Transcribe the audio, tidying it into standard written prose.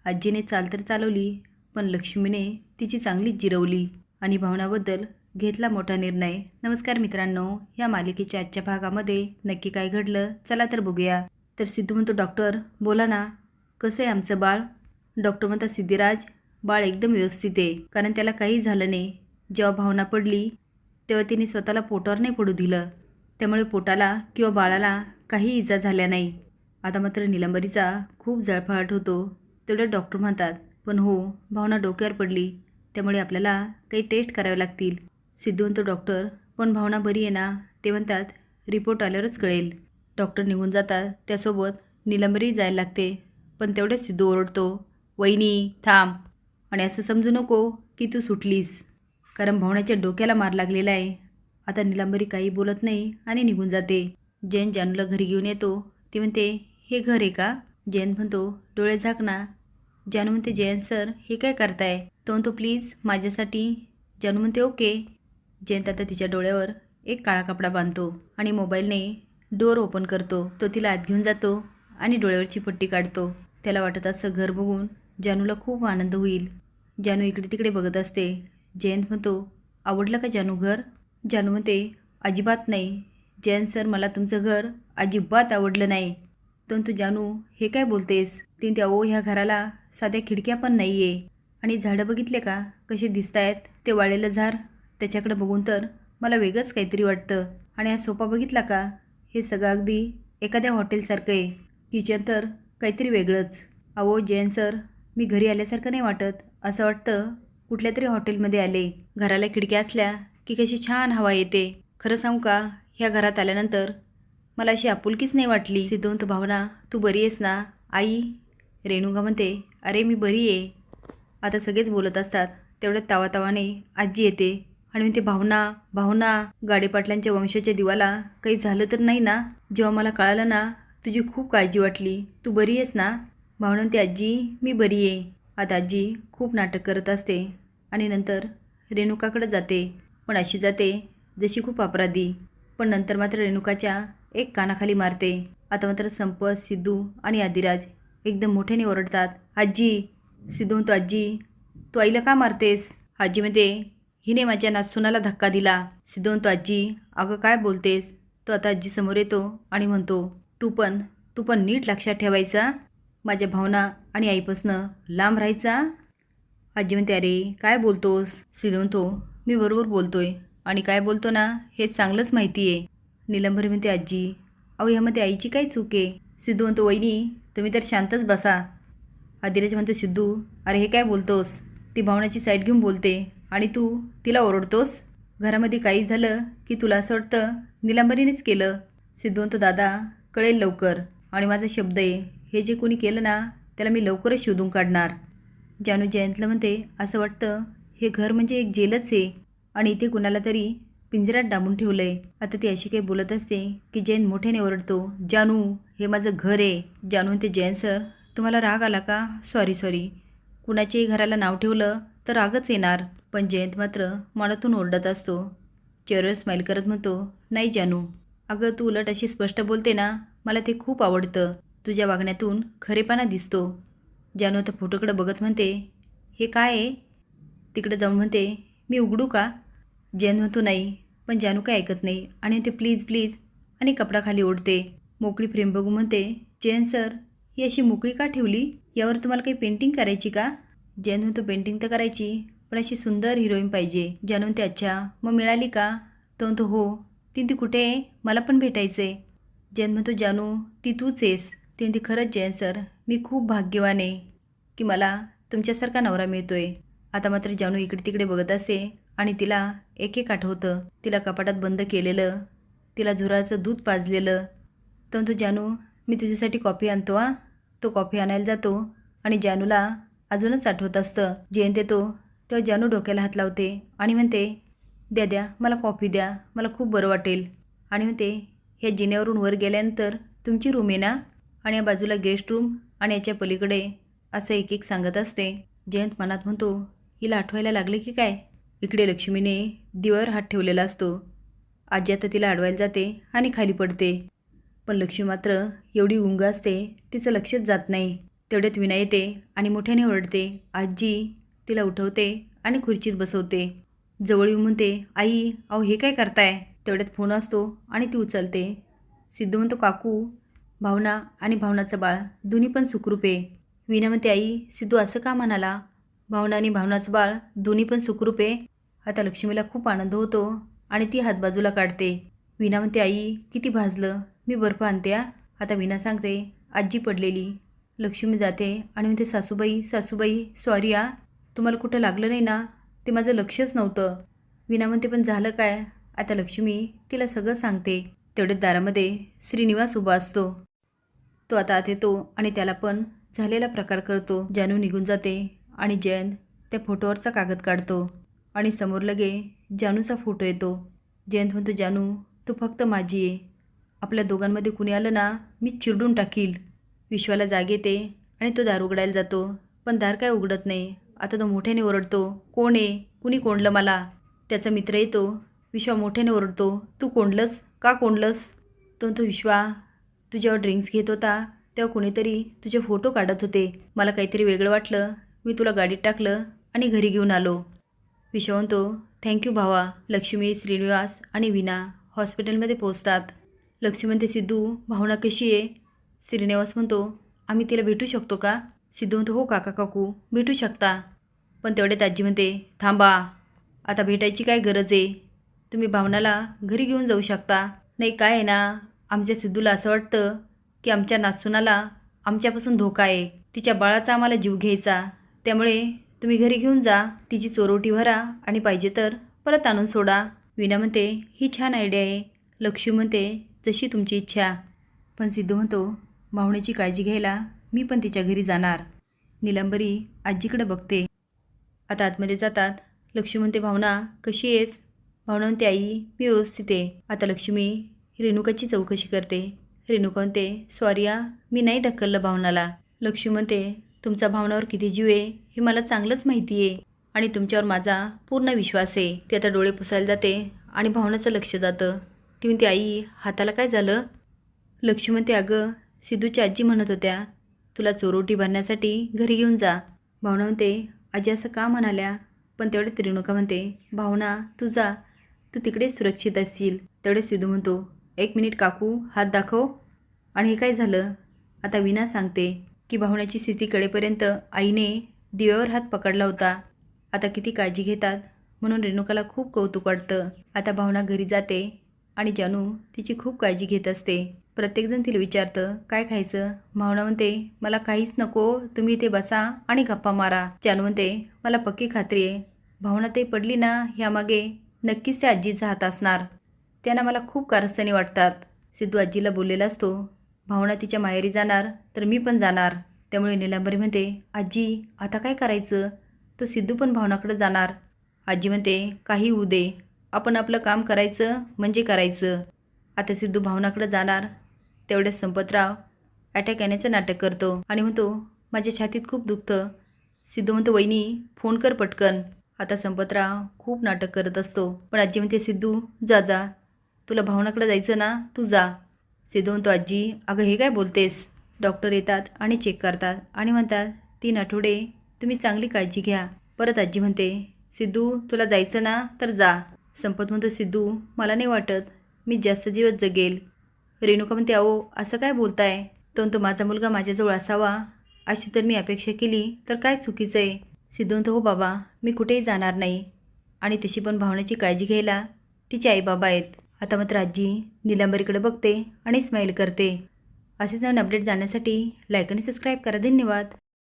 आजीने चाल तर चालवली, पण लक्ष्मीने तिची चांगलीच जिरवली आणि भावनाबद्दल घेतला मोठा निर्णय. नमस्कार मित्रांनो, या मालिकेच्या आजच्या भागामध्ये नक्की काय घडलं चला तर बघूया. तर सिद्धू म्हणतो, डॉक्टर बोला ना, कसं आहे आमचं बाळ? डॉक्टर म्हणतात, सिद्धिराज, बाळ एकदम व्यवस्थित आहे, कारण त्याला काही झालं नाही. जेव्हा भावना पडली तेव्हा तिने स्वतःला पोटावर नाही पडू दिलं, त्यामुळे पोटाला किंवा बाळाला काही इजा झाल्या नाही. आता मात्र निलंबरीचा खूप जळफळाट होतो. तेवढं डॉक्टर म्हणतात, पण हो, भावना डोक्यावर पडली, त्यामुळे आपल्याला काही टेस्ट करावे लागतील. सिद्धू म्हणतो, डॉक्टर पण भावना बरी आहे ना? ते म्हणतात, रिपोर्ट आल्यावरच कळेल. डॉक्टर निघून जातात, त्यासोबत निलंबरी जायला लागते. पण तेवढेच सिद्धू ओरडतो, वहिनी थांब, आणि असं समजू नको की तू सुटलीस, कारण भावनाच्या डोक्याला मार लागलेला आहे. आता निलंबरी काही बोलत नाही आणि निघून जाते. जयंत जानूला घरी घेऊन येतो. ती म्हणते, हे घर आहे का? जयंत म्हणतो, डोळे झाक ना. जानू म्हणते, जयंत सर हे काय करताय? तो म्हणतो, प्लीज माझ्यासाठी. जानू म्हणते, ओके. जयंत आता तिच्या डोळ्यावर एक काळा कपडा बांधतो आणि मोबाईलने डोअर ओपन करतो. तो तिला आत घेऊन जातो आणि डोळ्यावरची पट्टी काढतो. त्याला वाटत असं घर बघून जानूला खूप आनंद होईल. जानू इकडे तिकडे बघत असते. जयंत म्हणतो, आवडलं का जानू घर? जानू म्हणते, अजिबात नाही जयंत सर, मला तुमचं घर अजिबात आवडलं नाही. तू जानू हे काय बोलतेस? त्या ह्या घराला साध्या खिडक्या पण नाही आहे, आणि झाडं बघितले का कसे दिसत आहेत? ते वाळलेलं झाड, त्याच्याकडे बघून तर मला वेगळंच काहीतरी वाटतं. आणि हा सोफा बघितला का? हे सगळं अगदी एखाद्या हॉटेलसारखं आहे. किचन तर काहीतरी वेगळंच. अहो जयंत सर, मी घरी आल्यासारखं नाही वाटत, असं वाटतं कुठल्या तरी हॉटेलमध्ये आले. घराला खिडक्या असल्या की कशी छान हवा येते. खरं सांगू का, ह्या घरात आल्यानंतर मला अशी आपुलकीच नाही वाटली. सिद्धूंत, भावना तू बरी आहेस ना? आई? रेणुका म्हणते, अरे मी बरी आहे. आता सगळेच बोलत असतात. तेवढ्यात तावातावाने आजी येते आणि म्हणते, भावना भावना, गाडेपाटलांच्या वंशाच्या दिवाला काही झालं तर नाही ना? जेव्हा मला कळालं ना, तुझी खूप काळजी वाटली. तू बरी आहेस ना? भावना म्हणते, आजी मी बरी आहे. आता आजी खूप नाटक करत असते आणि नंतर रेणुकाकडे जाते, पण अशी जाते जशी खूप अपराधी. पण नंतर मात्र रेणुकाच्या एक कानाखाली मारते. आता मात्र संपत, सिद्धू आणि आदिराज एकदम मोठ्याने ओरडतात, आजी. सिद्धू म्हणतो, आजी तू आईला का मारतेस? आजी म्हणते, हिने माझ्या नातसूनाला धक्का दिला. सिद्धू म्हणतो, आजी अगं काय बोलतेस? तो आता आजी समोर येतो आणि म्हणतो, तू पण नीट लक्षात ठेवायचा, माझ्या भावना आणि आईपासनं लांब राहायचा. आजी म्हणते, अरे काय बोलतोस? सिद्धू म्हणतो, मी बरोबर बोलतोय, आणि काय बोलतो ना हे चांगलंच माहिती आहे. निलंबरी म्हणते, आजी अहो ह्यामध्ये आईची काय चूक आहे? सिद्धू म्हणतो, वहिनी तुम्ही तर शांतच बसा. आदिराज म्हणतो, सिद्धू अरे हे काय बोलतोस? ती भावनाची साईड घेऊन बोलते आणि तू तिला ओरडतोस. घरामध्ये काही झालं की तुला असं वाटतं निलंबरीनेच केलं. सिद्धू म्हणतो, दादा कळेल लवकर, आणि माझा शब्द आहे, हे जे कोणी केलं ना त्याला मी लवकरच शोधून काढणार. जानू जयंतला म्हणते, असं वाटतं हे घर म्हणजे एक जेलच आहे आणि इथे कुणाला तरी पिंजऱ्यात डांबून ठेवलंय. आता ती अशी काही बोलत असते की जयंत मोठ्याने ओरडतो, जानू हे माझं घर आहे. जानू म्हणते, जयंत सर तुम्हाला राग आला का? सॉरी. कुणाच्याही घराला नाव ठेवलं तर रागच येणार. पण जयंत मात्र मनातून ओरडत असतो. चेहऱ्यावर स्माईल करत म्हणतो, नाही जानू, अगं तू उलट अशी स्पष्ट बोलते ना, मला ते खूप आवडतं. तुझ्या वागण्यातून खरेपणा दिसतो. जानू आता फोटोकडे बघत म्हणते, हे काय आहे? तिकडे जाऊन म्हणते, मी उघडू का? जयंत म्हणतो, नाही. पण जानू काय ऐकत नाही आणि ते प्लीज, आणि कपडा खाली ओढते. मोकळी फ्रेम बघू म्हणते, जयंत सर ही अशी मोकळी का ठेवली? यावर तुम्हाला काही पेंटिंग करायची का? जयंत म्हणतो, पेंटिंग तर करायची, पण अशी सुंदर हिरोईन पाहिजे. जानू म्हणते, अच्छा मग मिळाली का? तो म्हणतो, हो. ती कुठे आहे? मला पण भेटायचे. जयंत म्हणतो, जानू ती तूच आहेस. ती म्हणते, खरंच जयंत सर, मी खूप भाग्यवान आहे की मला तुमच्यासारखा नवरा मिळतोय. आता मात्र जानू इकडे तिकडे बघत असते आणि तिला एक आठवतं. तिला कपाटात बंद केलेलं, तिला झुराचं दूध पाजलेलं. तर तो, जानू मी तुझ्यासाठी कॉफी आणतो हा. तो कॉफी आणायला जातो आणि जानूला अजूनच आठवत असतं. जयंत येतो तेव्हा जानू डोक्याला हात लावते आणि म्हणते, द्या मला कॉफी द्या, मला खूप बरं वाटेल. आणि म्हणते, ह्या जिन्यावरून वर गेल्यानंतर तुमची रूम आहे ना, आणि या बाजूला गेस्ट रूम, आणि याच्या पलीकडे, असं एक सांगत असते. जयंत मनात म्हणतो, हिला आठवायला लागले की काय? इकडे लक्ष्मीने दिव्यावर हात ठेवलेला असतो. आजी आता तिला अडवायला जाते आणि खाली पडते. पण लक्ष्मी मात्र एवढी गुंग असते, तिचं लक्षच जात नाही. तेवढ्यात विना येते आणि मोठ्याने ओरडते. आजी तिला उठवते आणि खुर्चीत बसवते. जवळ येऊन म्हणते, आई अहो हे काय करताय? तेवढ्यात फोन असतो आणि ती उचलते. सिद्धू म्हणतो, काकू भावना आणि भावनाचं बाळ दोन्ही पण सुखरूप आहे. विना म्हणते, आई सिद्धू असं का म्हणाला? भावना आणि भावनाचं बाळ दोन्ही पण सुखरूप आहे. आता लक्ष्मीला खूप आनंद होतो आणि ती हात बाजूला काढते. विना म्हणते, आई किती भाजलं, मी बर्फ आणते हा. आता विना सांगते, आजी पडलेली. लक्ष्मी जाते आणि म्हणते, सासूबाई सासूबाई सॉरी आ, तुम्हाला कुठं लागलं नाही ना? ते माझं लक्षच नव्हतं. विना म्हणते, पण झालं काय? आता लक्ष्मी तिला सगळं सांगते. तेवढ्याच दारामध्ये श्रीनिवास उभा असतो. तो आता आत येतो आणि त्याला पण झालेला प्रकार कळतो. जानू निघून जाते आणि जयंत त्या फोटोवरचा कागद काढतो आणि समोर लगे जानूचा फोटो येतो. जयंत म्हणतो, जानू तू फक्त माझी आहे. आपल्या दोघांमध्ये कुणी आलं ना मी चिरडून टाकील. विश्वाला जाग येते आणि तो दार उघडायला जातो, पण दार काय उघडत नाही. आता तो मोठ्याने ओरडतो, कोण आहे? कुणी कोंडलं मला? त्याचा मित्र येतो. विश्वा मोठ्याने ओरडतो, तू कोंडलंस का? कोंडलंस? तो विश्वा तुझ्यावर ड्रिंक्स घेत होता तेव्हा कुणीतरी तुझे फोटो काढत होते. मला काहीतरी वेगळं वाटलं, मी तुला गाडीत टाकलं आणि घरी घेऊन आलो. विश्वा म्हणतो, थँक्यू भावा. लक्ष्मी, श्रीनिवास आणि विना हॉस्पिटलमध्ये पोहोचतात. लक्ष्मी म्हणते, सिद्धू भावना कशी आहे? श्रीनिवास म्हणतो, आम्ही तिला भेटू शकतो का? सिद्धू म्हणतो, हो काका काकू भेटू शकता. पण तेवढ्यात आजी म्हणते, थांबा, आता भेटायची काय गरज आहे? तुम्ही भावनाला घरी घेऊन जाऊ शकता. नाही काय आहे ना, आमच्या सिद्धूला असं वाटतं की आमच्या नासूनाला आमच्यापासून धोका आहे. तिच्या बाळाचा आम्हाला जीव घ्यायचा. त्यामुळे तुम्ही घरी घेऊन जा, तिची चोरवटी भरा आणि पाहिजे तर परत आणून सोडा. विना म्हणते, ही छान आयडिया आहे. लक्ष्मी म्हणते, जशी तुमची इच्छा. पण सिद्धू म्हणतो, भावनेची काळजी घ्यायला मी पण तिच्या घरी जाणार. निलंबरी आजीकडे बघते. आता आतमध्ये जातात. लक्ष्मी म्हणते, भावना कशी आहेस? भावना म्हणते, आई मी व्यवस्थित आहे. आता लक्ष्मी रेणुकाची चौकशी करते. रेणुका म्हणते, सॉरी आ, मी नाही ढकललं भावनाला. लक्ष्मी म्हणते, तुमचा भावनावर किती जीव आहे हे मला चांगलंच माहिती आहे आणि तुमच्यावर माझा पूर्ण विश्वास आहे. ते आता डोळे पुसायला जाते आणि भावनाचं लक्ष जातं. ती म्हणते, आई हाताला काय झालं? लक्ष्मी म्हणते, अगं सिद्धूची आजी म्हणत होत्या तुला चोरोटी भरण्यासाठी घरी घेऊन जा. भावना म्हणते, आजी असं का म्हणाल्या? पण तेवढ्यात रेणुका म्हणते, भावना तू जा, तू तिकडे सुरक्षित असशील. तेवढे सिद्धू म्हणतो, एक मिनिट काकू, हात दाखव. आणि हे काय झालं? आता विना सांगते की भावनाची स्थिती कळेपर्यंत आईने दिव्यावर हात पकडला होता. आता किती काळजी घेतात म्हणून रेणुकाला खूप कौतुक वाटतं. आता भावना घरी जाते आणि जानू तिची खूप काळजी घेत असते. प्रत्येकजण तिला विचारतं, काय खायचं? भावना म्हणते, मला काहीच नको, तुम्ही इथे बसा आणि गप्पा मारा. जानू म्हणते, मला पक्की खात्री आहे भावना ते पडली ना ह्यामागे नक्कीच त्या आजीचा हात असणार. त्यांना मला खूप कारस्थानी वाटतात. सिद्धू आजीला बोललेला असतो, भावना तिच्या माहेरी जाणार तर मी पण जाणार. त्यामुळे निलांबरी म्हणते, आजी आता काय करायचं? तो सिद्धू पण भावनाकडे जाणार. आजी म्हणते, काही होऊ दे, आपण आपलं काम करायचं म्हणजे करायचं. आता सिद्धू भावनाकडे जाणार. तेवढ्याच संपतराव अटॅक येण्याचं नाटक करतो आणि म्हणतो, माझ्या छातीत खूप दुखतं. सिद्धू म्हणतो, वहिनी फोन कर पटकन. आता संपतराव खूप नाटक करत असतो. पण आजी म्हणते, सिद्धू जा जा, तुला भावनाकडे जायचं ना, तू जा. सिद्धू म्हणतो, आजी अगं हे काय बोलतेस? डॉक्टर येतात आणि चेक करतात आणि म्हणतात 3 आठवडे तुम्ही चांगली काळजी घ्या. परत आजी म्हणते, सिद्धू तुला जायचं ना तर जा. संपत म्हणतो, सिद्धू मला नाही वाटत मी जास्त दिवस जगेल. रेणुका म्हणते, अहो असं काय बोलताय? तो माझा मुलगा माझ्याजवळ असावा अशी तर मी अपेक्षा केली तर काय चुकीचं आहे? सिद्धू म्हणतो, हो बाबा मी कुठेही जाणार नाही आणि तशी पण भावनेची काळजी घ्यायला तिचे आईबाबा आहेत. आता मात्र आजी निलंबरीकडे बघते आणि स्माईल करते. असेच नवीन अपडेट जाण्यासाठी लाईक आणि सबस्क्राईब करा. धन्यवाद.